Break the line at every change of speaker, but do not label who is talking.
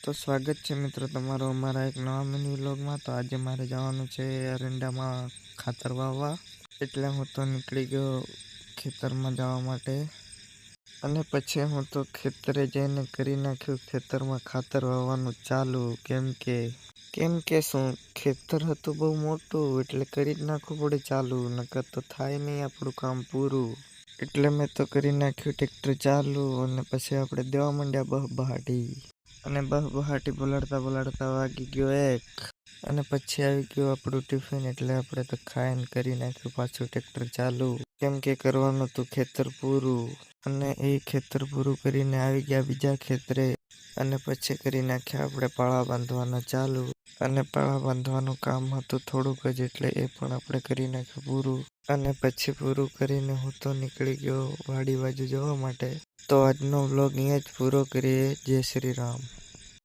તો સ્વાગત છે મિત્રો તમારો અમારા એક નવા મિની વ્લોગમાં। તો આજે મારે જવાનું છે એરંડામાં ખાતર વાવવા, એટલે હું તો નીકળી ગયો ખેતરમાં જવા માટે। અને પછી હું તો ખેતરે જઈને કરી નાખ્યું ખેતરમાં ખાતર વાવવાનું ચાલુ, કેમ કે શું ખેતર હતું બહુ મોટું, એટલે કરી જ નાખવું પડે ચાલુ, નકર તો થાય નહીં આપણું કામ પૂરું। એટલે મેં તો કરી નાખ્યું ટ્રેક્ટર ચાલુ, અને પછી આપણે દેવા માંડ્યા બહાટી, અને બહાટી બોલાડતા વાગી ગયો 1, અને પછી આવી ગયું આપણું ટિફિન, એટલે આપણે તો ખાઈને કરી નાખ્યું પાછું ટ્રેક્ટર ચાલુ, કેમ કે કરવાનું હતું ખેતર પૂરું। અને એ ખેતર પૂરું કરીને આવી ગયા બીજા ખેતરે, અને પછી કરી નાખ્યા આપણે પાળા બાંધવાના ચાલુ, અને પાળા બાંધવાનું કામ હતું થોડુંક જ, એટલે એ પણ આપણે કરી નાખ્યું પૂરું। અને પછી પૂરું કરીને હું તો નીકળી ગયો વાડી બાજુ જવા માટે। તો આજનો વ્લોગ અહીંયા જ પૂરો કરીએ। જય શ્રી રામ।